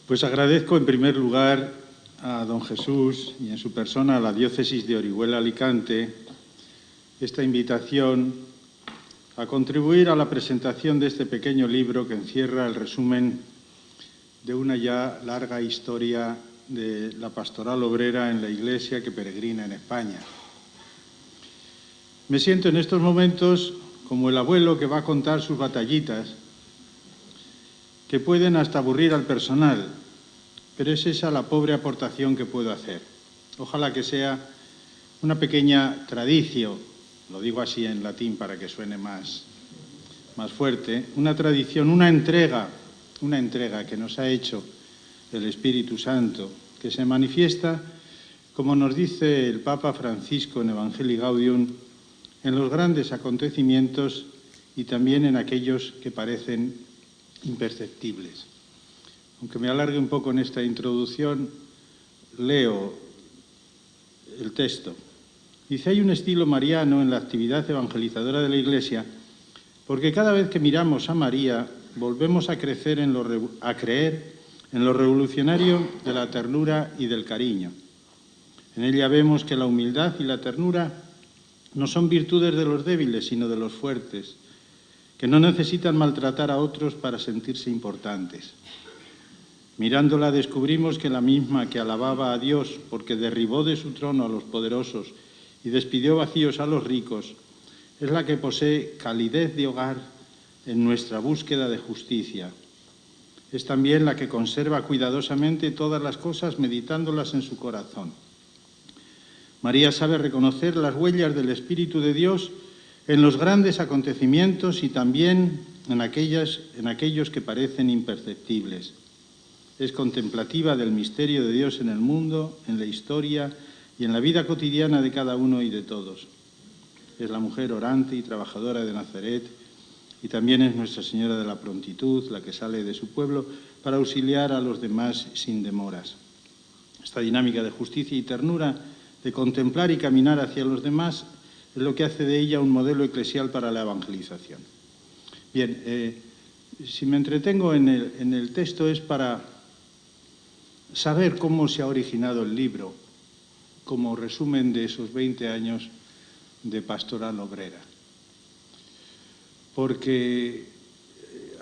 Pues agradezco en primer lugar a don Jesús y en su persona a la Diócesis de Orihuela-Alicante esta invitación a contribuir a la presentación de este pequeño libro que encierra el resumen de una ya larga historia de la pastoral obrera en la Iglesia que peregrina en España. Me siento en estos momentos como el abuelo que va a contar sus batallitas, que pueden hasta aburrir al personal, pero es esa la pobre aportación que puedo hacer. Ojalá que sea una pequeña tradición, lo digo así en latín para que suene más fuerte, una tradición, una entrega que nos ha hecho el Espíritu Santo, que se manifiesta, como nos dice el Papa Francisco en Evangelii Gaudium, en los grandes acontecimientos y también en aquellos que parecen imperceptibles. Aunque me alargue un poco en esta introducción, leo el texto. Dice, hay un estilo mariano en la actividad evangelizadora de la Iglesia, porque cada vez que miramos a María, volvemos a creer en lo revolucionario de la ternura y del cariño. En ella vemos que la humildad y la ternura no son virtudes de los débiles, sino de los fuertes, que no necesitan maltratar a otros para sentirse importantes. Mirándola descubrimos que la misma que alababa a Dios porque derribó de su trono a los poderosos y despidió vacíos a los ricos, es la que posee calidez de hogar en nuestra búsqueda de justicia. Es también la que conserva cuidadosamente todas las cosas meditándolas en su corazón. María sabe reconocer las huellas del Espíritu de Dios en los grandes acontecimientos y también en aquellos que parecen imperceptibles. Es contemplativa del misterio de Dios en el mundo, en la historia y en la vida cotidiana de cada uno y de todos. Es la mujer orante y trabajadora de Nazaret y también es Nuestra Señora de la Prontitud, la que sale de su pueblo para auxiliar a los demás sin demoras. Esta dinámica de justicia y ternura, de contemplar y caminar hacia los demás, es lo que hace de ella un modelo eclesial para la evangelización. Bien, si me entretengo en el texto es para saber cómo se ha originado el libro, como resumen de esos 20 años de pastoral obrera. Porque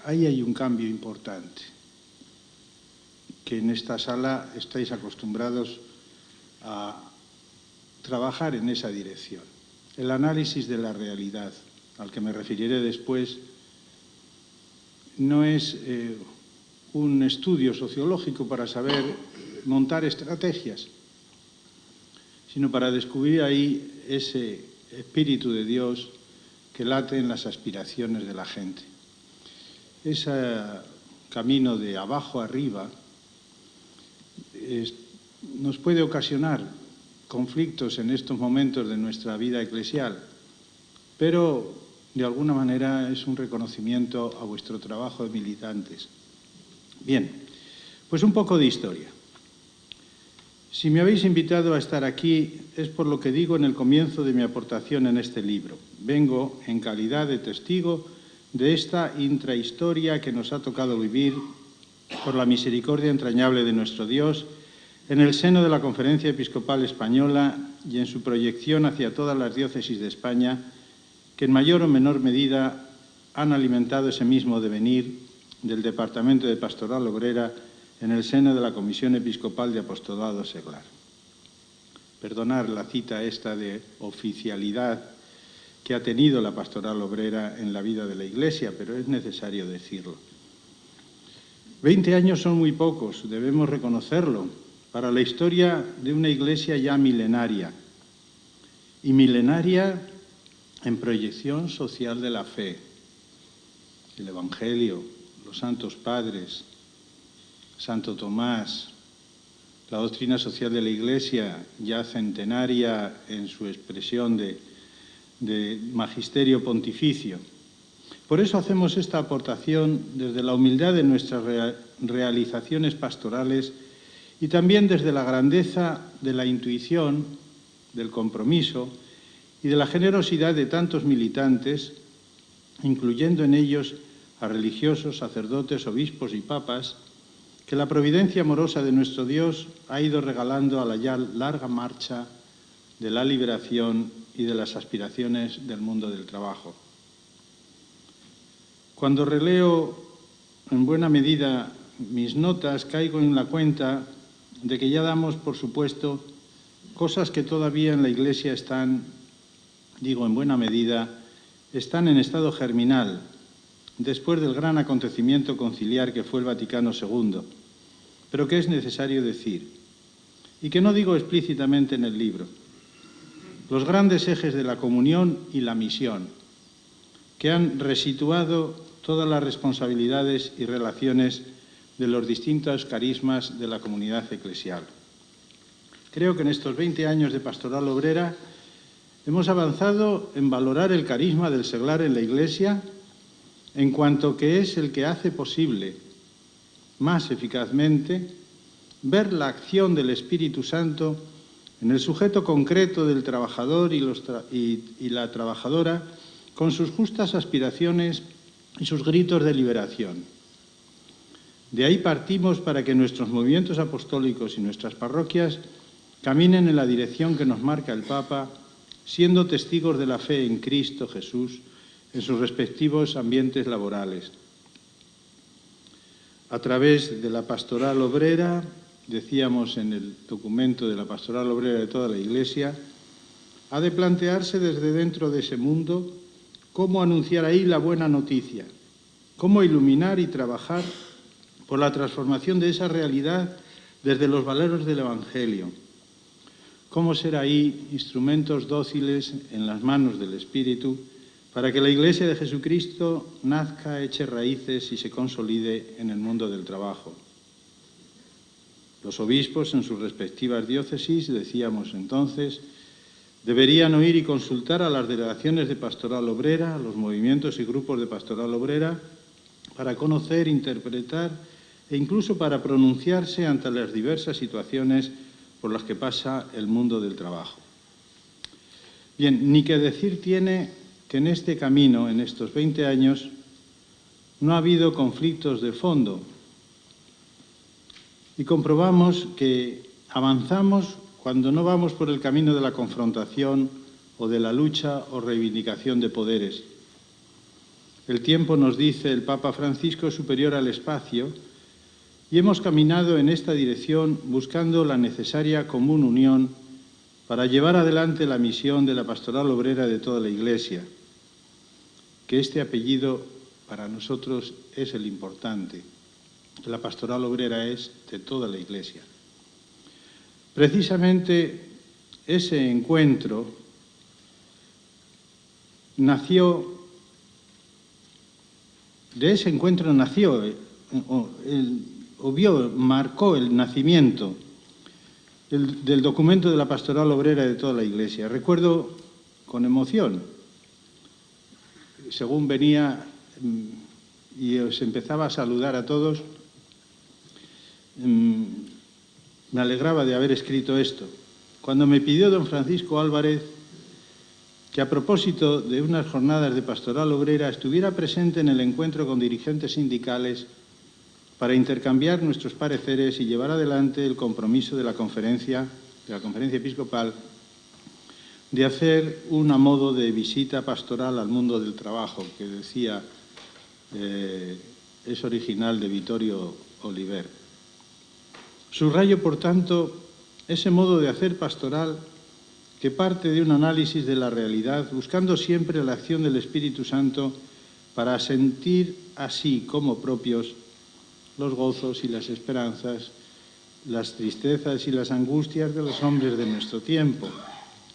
ahí hay un cambio importante, que en esta sala estáis acostumbrados a trabajar en esa dirección. El análisis de la realidad, al que me referiré después, no es un estudio sociológico para saber montar estrategias, sino para descubrir ahí ese Espíritu de Dios que late en las aspiraciones de la gente. Ese camino de abajo arriba nos puede ocasionar conflictos en estos momentos de nuestra vida eclesial, pero de alguna manera es un reconocimiento a vuestro trabajo de militantes. Bien, pues un poco de historia. Si me habéis invitado a estar aquí es por lo que digo en el comienzo de mi aportación en este libro. Vengo en calidad de testigo de esta intrahistoria que nos ha tocado vivir por la misericordia entrañable de nuestro Dios en el seno de la Conferencia Episcopal Española y en su proyección hacia todas las diócesis de España que en mayor o menor medida han alimentado ese mismo devenir del Departamento de Pastoral Obrera en el seno de la Comisión Episcopal de Apostolado Seglar. Perdonar la cita esta de oficialidad que ha tenido la pastoral obrera en la vida de la Iglesia, pero es necesario decirlo. 20 años son muy pocos, debemos reconocerlo, para la historia de una Iglesia ya milenaria, y milenaria en proyección social de la fe, el Evangelio, los Santos Padres, Santo Tomás, la doctrina social de la Iglesia, ya centenaria en su expresión de magisterio pontificio. Por eso hacemos esta aportación desde la humildad de nuestras realizaciones pastorales y también desde la grandeza de la intuición, del compromiso y de la generosidad de tantos militantes, incluyendo en ellos a religiosos, sacerdotes, obispos y papas, que la providencia amorosa de nuestro Dios ha ido regalando a la ya larga marcha de la liberación y de las aspiraciones del mundo del trabajo. Cuando releo en buena medida mis notas, caigo en la cuenta de que ya damos por supuesto cosas que todavía en la Iglesia están, digo en buena medida, están en estado germinal, después del gran acontecimiento conciliar que fue el Vaticano II, pero que es necesario decir, y que no digo explícitamente en el libro. Los grandes ejes de la comunión y la misión, que han resituado todas las responsabilidades y relaciones de los distintos carismas de la comunidad eclesial. Creo que en estos 20 años de pastoral obrera hemos avanzado en valorar el carisma del seglar en la Iglesia en cuanto que es el que hace posible más eficazmente ver la acción del Espíritu Santo en el sujeto concreto del trabajador y la trabajadora con sus justas aspiraciones y sus gritos de liberación. De ahí partimos para que nuestros movimientos apostólicos y nuestras parroquias caminen en la dirección que nos marca el Papa, siendo testigos de la fe en Cristo Jesús en sus respectivos ambientes laborales. A través de la pastoral obrera, decíamos en el documento de la pastoral obrera de toda la Iglesia, ha de plantearse desde dentro de ese mundo cómo anunciar ahí la buena noticia, cómo iluminar y trabajar por la transformación de esa realidad desde los valores del Evangelio, cómo ser ahí instrumentos dóciles en las manos del Espíritu para que la Iglesia de Jesucristo nazca, eche raíces y se consolide en el mundo del trabajo. Los obispos en sus respectivas diócesis, decíamos entonces, deberían oír y consultar a las delegaciones de pastoral obrera, a los movimientos y grupos de pastoral obrera, para conocer, interpretar e incluso para pronunciarse ante las diversas situaciones por las que pasa el mundo del trabajo. Bien, ni que decir tiene que en este camino, en estos 20 años, no ha habido conflictos de fondo y comprobamos que avanzamos cuando no vamos por el camino de la confrontación o de la lucha o reivindicación de poderes. El tiempo, nos dice el Papa Francisco, es superior al espacio y hemos caminado en esta dirección buscando la necesaria común unión para llevar adelante la misión de la pastoral obrera de toda la Iglesia, que este apellido para nosotros es el importante. La pastoral obrera es de toda la Iglesia. Precisamente ese encuentro nació, marcó el nacimiento del documento de la pastoral obrera de toda la Iglesia. Recuerdo con emoción, según venía y os empezaba a saludar a todos, me alegraba de haber escrito esto. Cuando me pidió don Francisco Álvarez que a propósito de unas jornadas de pastoral obrera estuviera presente en el encuentro con dirigentes sindicales para intercambiar nuestros pareceres y llevar adelante el compromiso de la conferencia episcopal de hacer un a modo de visita pastoral al mundo del trabajo, que decía es original de Vittorio Oliver. Subrayo, por tanto, ese modo de hacer pastoral que parte de un análisis de la realidad, buscando siempre la acción del Espíritu Santo para sentir así como propios los gozos y las esperanzas, las tristezas y las angustias de los hombres de nuestro tiempo,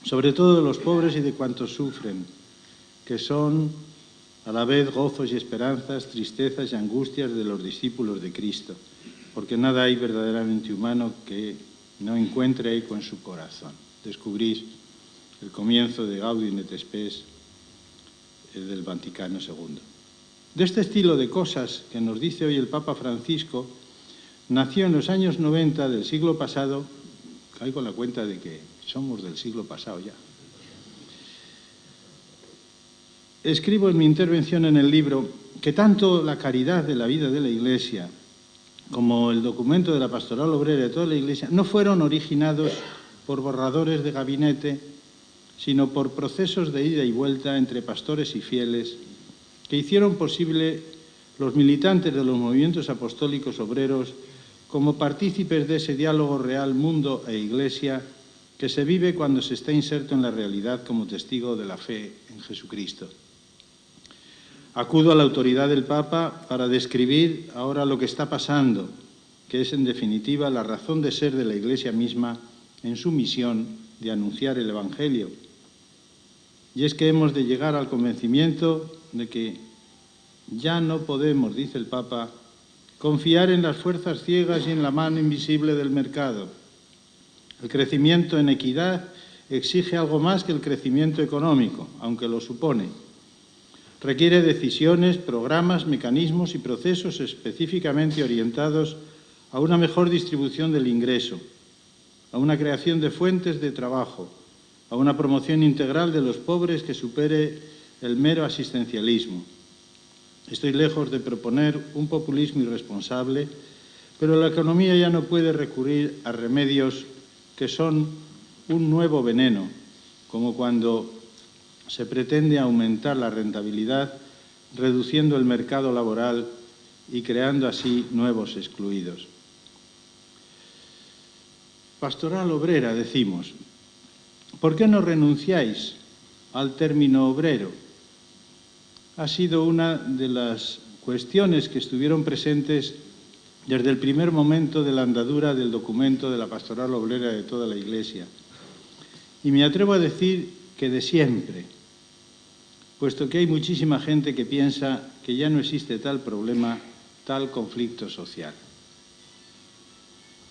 sobre todo de los pobres y de cuantos sufren, que son a la vez gozos y esperanzas, tristezas y angustias de los discípulos de Cristo, porque nada hay verdaderamente humano que no encuentre eco en su corazón. Descubrís el comienzo de Gaudium et Spes del Vaticano II. De este estilo de cosas que nos dice hoy el Papa Francisco, nació en los años 90 del siglo pasado, caigo en la cuenta de que somos del siglo pasado ya. Escribo en mi intervención en el libro que tanto la caridad de la vida de la Iglesia como el documento de la Pastoral Obrera de toda la Iglesia, no fueron originados por borradores de gabinete, sino por procesos de ida y vuelta entre pastores y fieles que hicieron posible los militantes de los movimientos apostólicos obreros como partícipes de ese diálogo real mundo e Iglesia que se vive cuando se está inserto en la realidad como testigo de la fe en Jesucristo. Acudo a la autoridad del Papa para describir ahora lo que está pasando, que es en definitiva la razón de ser de la Iglesia misma en su misión de anunciar el Evangelio. Y es que hemos de llegar al convencimiento de que ya no podemos, dice el Papa, confiar en las fuerzas ciegas y en la mano invisible del mercado. El crecimiento en equidad exige algo más que el crecimiento económico, aunque lo supone. Requiere decisiones, programas, mecanismos y procesos específicamente orientados a una mejor distribución del ingreso, a una creación de fuentes de trabajo, a una promoción integral de los pobres que supere el mero asistencialismo. Estoy lejos de proponer un populismo irresponsable, pero la economía ya no puede recurrir a remedios que son un nuevo veneno, como cuando se pretende aumentar la rentabilidad reduciendo el mercado laboral y creando así nuevos excluidos. Pastoral obrera, decimos. ¿Por qué no renunciáis al término obrero? Ha sido una de las cuestiones que estuvieron presentes desde el primer momento de la andadura del documento de la Pastoral Obrera de toda la Iglesia. Y me atrevo a decir que de siempre, puesto que hay muchísima gente que piensa que ya no existe tal problema, tal conflicto social.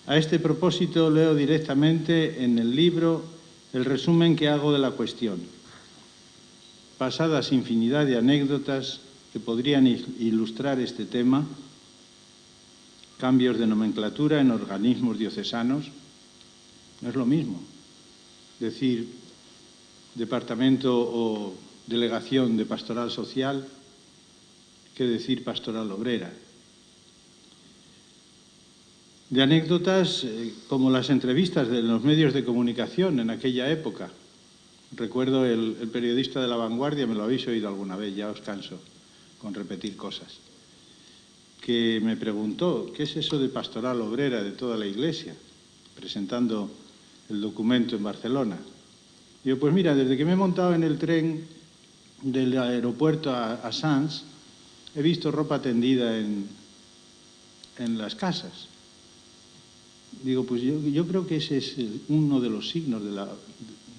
A este propósito leo directamente en el libro el resumen que hago de la cuestión. Pasadas infinidad de anécdotas que podrían ilustrar este tema, cambios de nomenclatura en organismos diocesanos, no es lo mismo decir departamento o delegación de pastoral social que decir pastoral obrera. De anécdotas como las entrevistas de los medios de comunicación en aquella época. Recuerdo el periodista de La Vanguardia, me lo habéis oído alguna vez, ya os canso con repetir cosas, que me preguntó, ¿qué es eso de pastoral obrera de toda la Iglesia? Presentando el documento en Barcelona. Digo, pues mira, desde que me he montado en el tren del aeropuerto a Sants, he visto ropa tendida en las casas. Digo, pues yo creo que ese es uno de los signos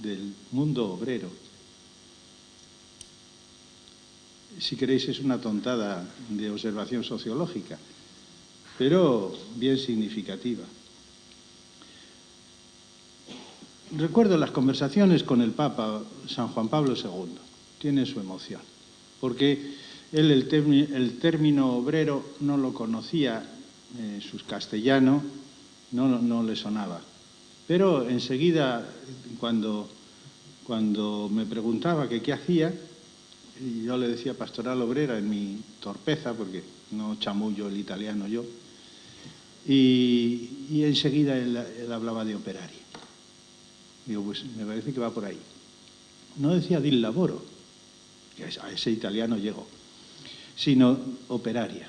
del mundo obrero. Si queréis, es una tontada de observación sociológica, pero bien significativa. Recuerdo las conversaciones con el Papa San Juan Pablo II. Tiene su emoción, porque él el término obrero no lo conocía, su castellano no le sonaba. Pero enseguida, cuando me preguntaba que qué hacía, y yo le decía pastoral obrera en mi torpeza, porque no chamullo el italiano yo, y enseguida él hablaba de operaria. Digo, pues me parece que va por ahí. No decía dil lavoro, que a ese italiano llegó, sino operaria.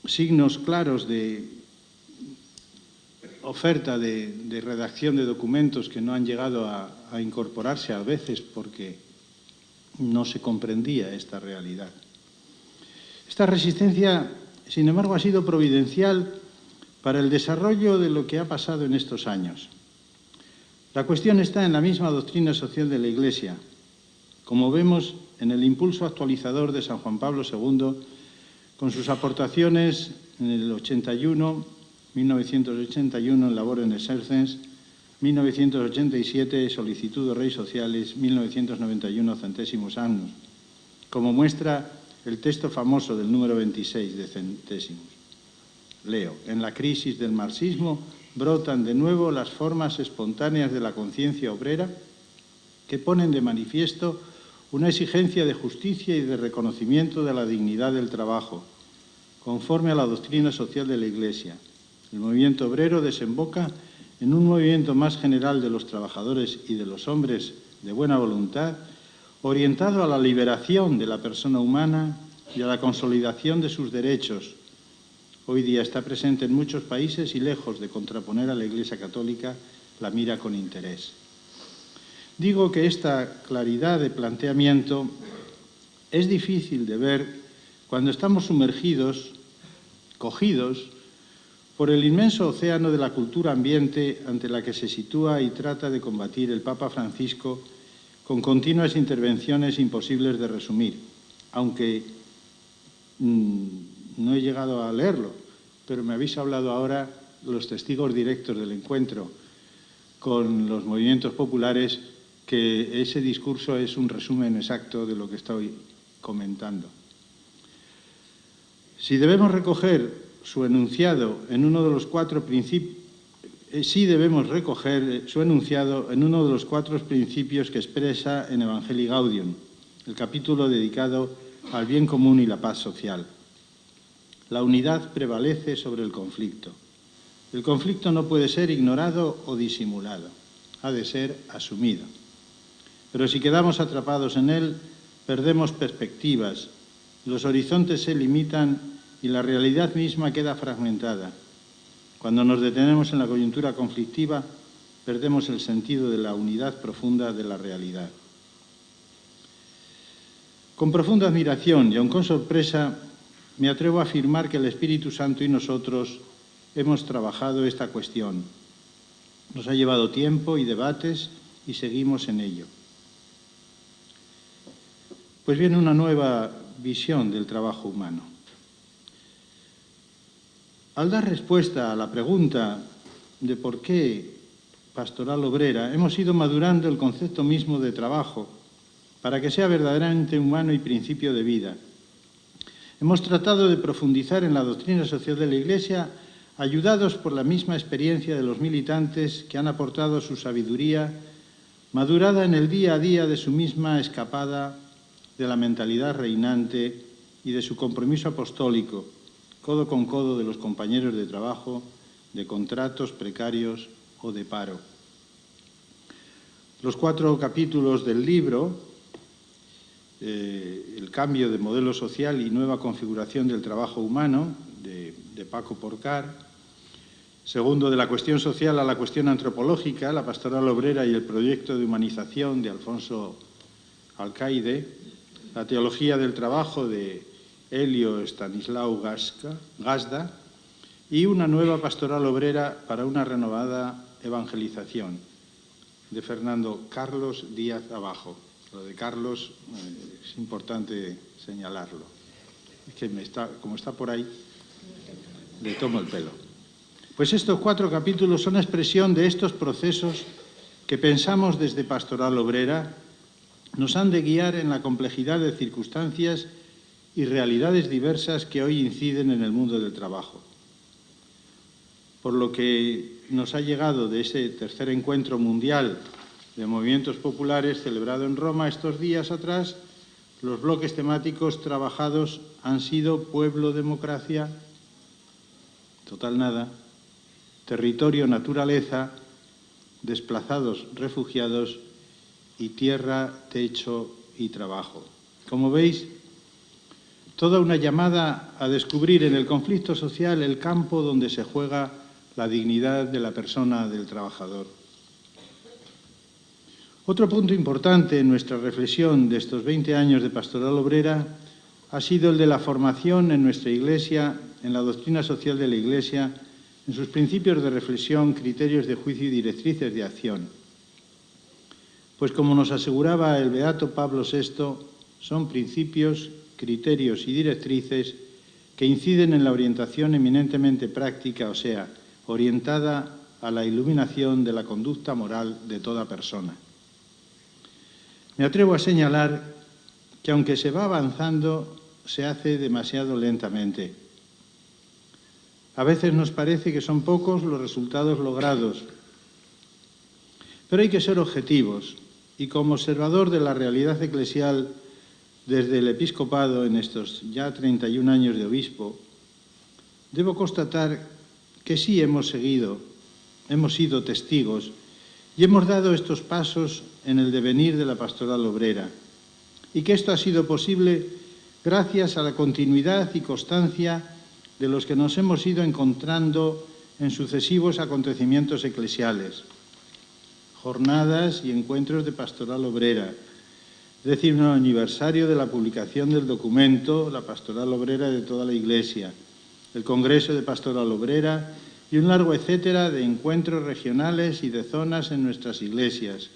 Signos claros de oferta de redacción de documentos que no han llegado a incorporarse a veces porque no se comprendía esta realidad. Esta resistencia, sin embargo, ha sido providencial para el desarrollo de lo que ha pasado en estos años. La cuestión está en la misma doctrina social de la Iglesia, como vemos en el impulso actualizador de San Juan Pablo II, con sus aportaciones en el 1981 en Labor en Exercens, 1987 Solicitud de Reis Sociales, 1991 Centésimos Annus, como muestra el texto famoso del número 26 de Centésimos. Leo, en la crisis del marxismo brotan de nuevo las formas espontáneas de la conciencia obrera que ponen de manifiesto una exigencia de justicia y de reconocimiento de la dignidad del trabajo, conforme a la doctrina social de la Iglesia. El movimiento obrero desemboca en un movimiento más general de los trabajadores y de los hombres de buena voluntad, orientado a la liberación de la persona humana y a la consolidación de sus derechos. Hoy día está presente en muchos países y, lejos de contraponer a la Iglesia católica, la mira con interés. Digo que esta claridad de planteamiento es difícil de ver cuando estamos sumergidos, cogidos, por el inmenso océano de la cultura ambiente ante la que se sitúa y trata de combatir el Papa Francisco con continuas intervenciones imposibles de resumir, aunque no he llegado a leerlo, pero me habéis hablado ahora los testigos directos del encuentro con los movimientos populares, que ese discurso es un resumen exacto de lo que estoy comentando. Si debemos recoger su enunciado en uno de los cuatro principios, que expresa en Evangelii Gaudium, el capítulo dedicado al bien común y la paz social. La unidad prevalece sobre el conflicto. El conflicto no puede ser ignorado o disimulado, ha de ser asumido. Pero si quedamos atrapados en él, perdemos perspectivas, los horizontes se limitan y la realidad misma queda fragmentada. Cuando nos detenemos en la coyuntura conflictiva, perdemos el sentido de la unidad profunda de la realidad. Con profunda admiración y aun con sorpresa, me atrevo a afirmar que el Espíritu Santo y nosotros hemos trabajado esta cuestión. Nos ha llevado tiempo y debates y seguimos en ello. Pues viene una nueva visión del trabajo humano. Al dar respuesta a la pregunta de por qué pastoral obrera, hemos ido madurando el concepto mismo de trabajo para que sea verdaderamente humano y principio de vida. Hemos tratado de profundizar en la doctrina social de la Iglesia, ayudados por la misma experiencia de los militantes que han aportado su sabiduría, madurada en el día a día de su misma escapada de la mentalidad reinante y de su compromiso apostólico, codo con codo de los compañeros de trabajo, de contratos precarios o de paro. Los 4 capítulos del libro, el cambio de modelo social y nueva configuración del trabajo humano, de Paco Porcar. Segundo, de la cuestión social a la cuestión antropológica, la pastoral obrera y el proyecto de humanización de Alfonso Alcaide. La teología del trabajo de Helio Stanislao Gazda y una nueva pastoral obrera para una renovada evangelización, de Fernando Carlos Díaz Abajo. Lo de Carlos es importante señalarlo. Es que como está por ahí, le tomo el pelo. Pues estos 4 capítulos son expresión de estos procesos que pensamos desde Pastoral Obrera, nos han de guiar en la complejidad de circunstancias y realidades diversas que hoy inciden en el mundo del trabajo. Por lo que nos ha llegado de ese tercer encuentro mundial de movimientos populares celebrado en Roma estos días atrás, los bloques temáticos trabajados han sido pueblo, democracia, total nada, territorio, naturaleza, desplazados, refugiados y tierra, techo y trabajo. Como veis, toda una llamada a descubrir en el conflicto social el campo donde se juega la dignidad de la persona del trabajador. Otro punto importante en nuestra reflexión de estos 20 años de pastoral obrera ha sido el de la formación en nuestra Iglesia, en la doctrina social de la Iglesia, en sus principios de reflexión, criterios de juicio y directrices de acción. Pues como nos aseguraba el beato Pablo VI, son principios, criterios y directrices que inciden en la orientación eminentemente práctica, o sea, orientada a la iluminación de la conducta moral de toda persona. Me atrevo a señalar que aunque se va avanzando, se hace demasiado lentamente. A veces nos parece que son pocos los resultados logrados, pero hay que ser objetivos. y como observador de la realidad eclesial desde el episcopado en estos ya 31 años de obispo, debo constatar que sí hemos sido testigos y hemos dado estos pasos en el devenir de la pastoral obrera, y que esto ha sido posible gracias a la continuidad y constancia de los que nos hemos ido encontrando en sucesivos acontecimientos eclesiales, jornadas y encuentros de pastoral obrera, 10º aniversario de la publicación del documento La Pastoral Obrera de toda la Iglesia, el Congreso de Pastoral Obrera y un largo etcétera de encuentros regionales y de zonas en nuestras iglesias,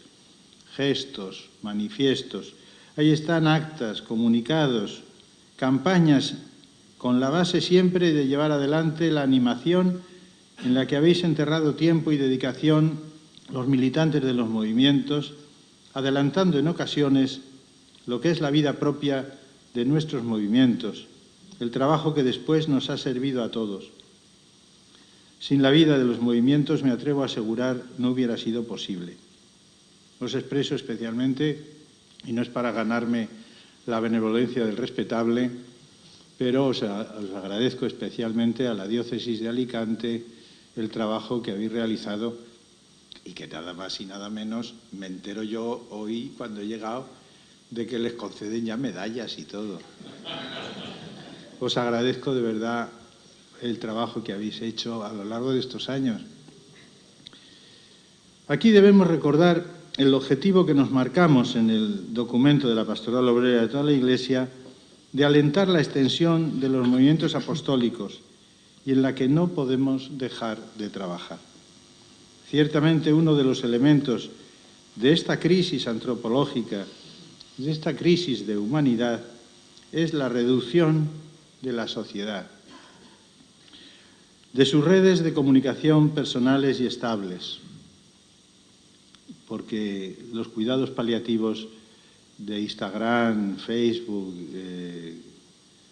gestos, manifiestos. Ahí están actas, comunicados, campañas con la base siempre de llevar adelante la animación en la que habéis enterrado tiempo y dedicación los militantes de los movimientos, adelantando en ocasiones lo que es la vida propia de nuestros movimientos, el trabajo que después nos ha servido a todos. Sin la vida de los movimientos, me atrevo a asegurar, no hubiera sido posible. Os expreso especialmente, y no es para ganarme la benevolencia del respetable, pero os agradezco especialmente a la diócesis de Alicante el trabajo que habéis realizado y que nada más y nada menos me entero yo hoy cuando he llegado de que les conceden ya medallas y todo. Os agradezco de verdad el trabajo que habéis hecho a lo largo de estos años. Aquí debemos recordar el objetivo que nos marcamos en el documento de la Pastoral Obrera de toda la Iglesia de alentar la extensión de los movimientos apostólicos y en la que no podemos dejar de trabajar. Ciertamente uno de los elementos de esta crisis antropológica, de esta crisis de humanidad, es la reducción de la sociedad, de sus redes de comunicación personales y estables, porque los cuidados paliativos de Instagram, Facebook,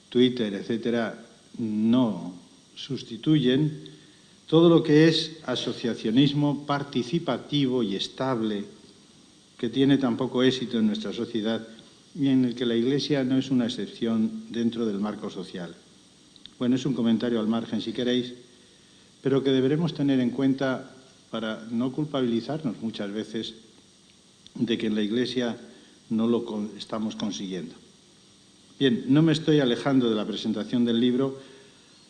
Twitter, etcétera, no sustituyen todo lo que es asociacionismo participativo y estable, que tiene tan poco éxito en nuestra sociedad y en el que la Iglesia no es una excepción dentro del marco social. Bueno, es un comentario al margen si queréis, pero que deberemos tener en cuenta para no culpabilizarnos muchas veces de que en la Iglesia no lo estamos consiguiendo. Bien, no me estoy alejando de la presentación del libro,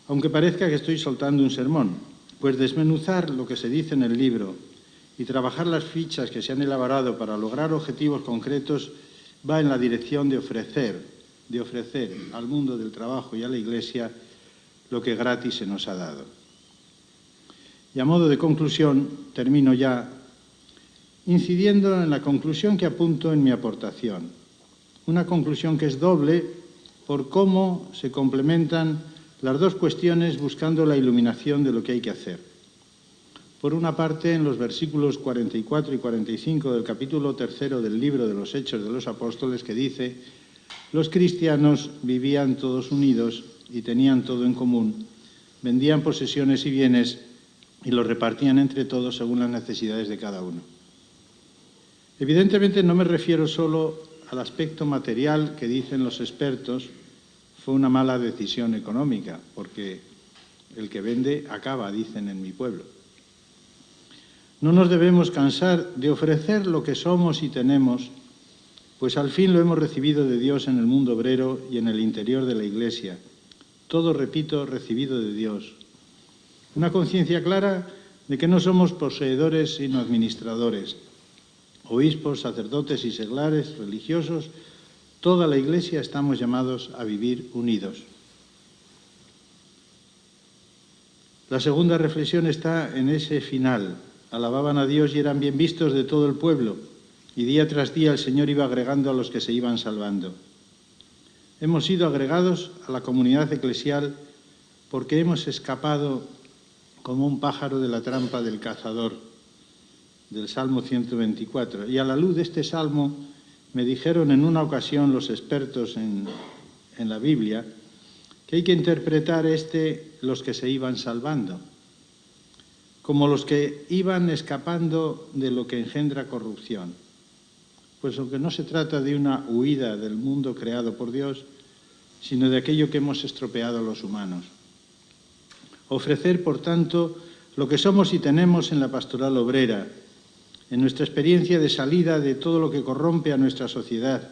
aunque parezca que estoy soltando un sermón, pues desmenuzar lo que se dice en el libro y trabajar las fichas que se han elaborado para lograr objetivos concretos va en la dirección de ofrecer al mundo del trabajo y a la Iglesia lo que gratis se nos ha dado. Y a modo de conclusión, termino ya incidiendo en la conclusión que apunto en mi aportación. Una conclusión que es doble por cómo se complementan las dos cuestiones buscando la iluminación de lo que hay que hacer. Por una parte, en los versículos 44 y 45 del capítulo 3 del libro de los Hechos de los Apóstoles, que dice: los cristianos vivían todos unidos y tenían todo en común, vendían posesiones y bienes y los repartían entre todos según las necesidades de cada uno. Evidentemente no me refiero solo al aspecto material que dicen los expertos, fue una mala decisión económica, porque el que vende acaba, dicen en mi pueblo. No nos debemos cansar de ofrecer lo que somos y tenemos, pues al fin lo hemos recibido de Dios en el mundo obrero y en el interior de la Iglesia. Todo, repito, recibido de Dios. Una conciencia clara de que no somos poseedores sino administradores. Obispos, sacerdotes y seglares religiosos, toda la Iglesia estamos llamados a vivir unidos. La segunda reflexión está en ese final. Alababan a Dios y eran bien vistos de todo el pueblo, y día tras día el Señor iba agregando a los que se iban salvando. Hemos sido agregados a la comunidad eclesial porque hemos escapado como un pájaro de la trampa del cazador, del Salmo 124. Y a la luz de este Salmo me dijeron en una ocasión los expertos en la Biblia que hay que interpretar los que se iban salvando, como los que iban escapando de lo que engendra corrupción. puesto que no se trata de una huida del mundo creado por Dios, sino de aquello que hemos estropeado los humanos. Ofrecer, por tanto, lo que somos y tenemos en la pastoral obrera, en nuestra experiencia de salida de todo lo que corrompe a nuestra sociedad,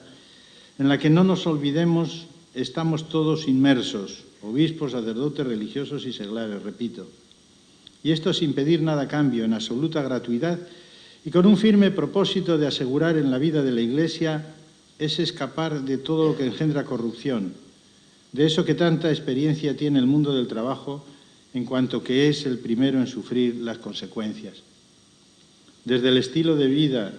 en la que no nos olvidemos, estamos todos inmersos, obispos, sacerdotes, religiosos y seglares, repito. Y esto sin pedir nada a cambio, en absoluta gratuidad y con un firme propósito de asegurar en la vida de la Iglesia ese escapar de todo lo que engendra corrupción, de eso que tanta experiencia tiene el mundo del trabajo, en cuanto que es el primero en sufrir las consecuencias. Desde el estilo de vida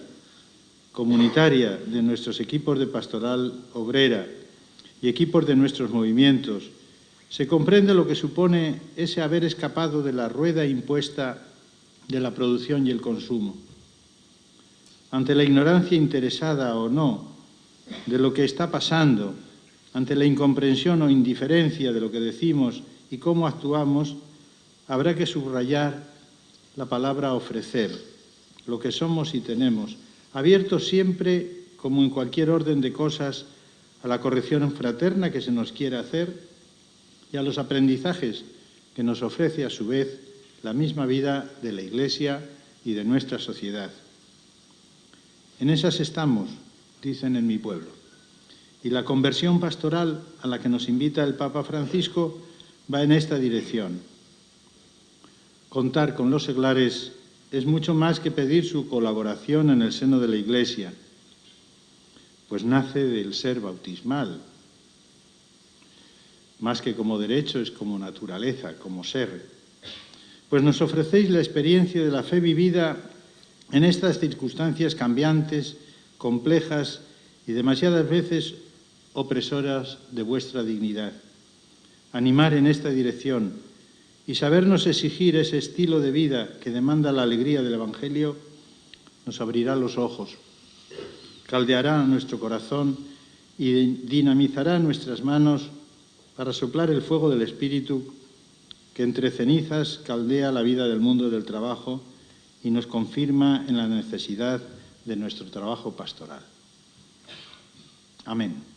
comunitaria de nuestros equipos de pastoral obrera y equipos de nuestros movimientos, se comprende lo que supone ese haber escapado de la rueda impuesta de la producción y el consumo. Ante la ignorancia interesada o no de lo que está pasando, ante la incomprensión o indiferencia de lo que decimos y cómo actuamos, habrá que subrayar la palabra ofrecer, lo que somos y tenemos, abiertos siempre, como en cualquier orden de cosas, a la corrección fraterna que se nos quiere hacer y a los aprendizajes que nos ofrece a su vez la misma vida de la Iglesia y de nuestra sociedad. En esas estamos, dicen en mi pueblo, y la conversión pastoral a la que nos invita el Papa Francisco va en esta dirección. Contar con los seglares es mucho más que pedir su colaboración en el seno de la Iglesia, pues nace del ser bautismal. Más que como derecho, es como naturaleza, como ser. Pues nos ofrecéis la experiencia de la fe vivida en estas circunstancias cambiantes, complejas y demasiadas veces opresoras de vuestra dignidad. Animar en esta dirección y sabernos exigir ese estilo de vida que demanda la alegría del Evangelio nos abrirá los ojos, caldeará nuestro corazón y dinamizará nuestras manos para soplar el fuego del Espíritu que entre cenizas caldea la vida del mundo del trabajo y nos confirma en la necesidad de nuestro trabajo pastoral. Amén.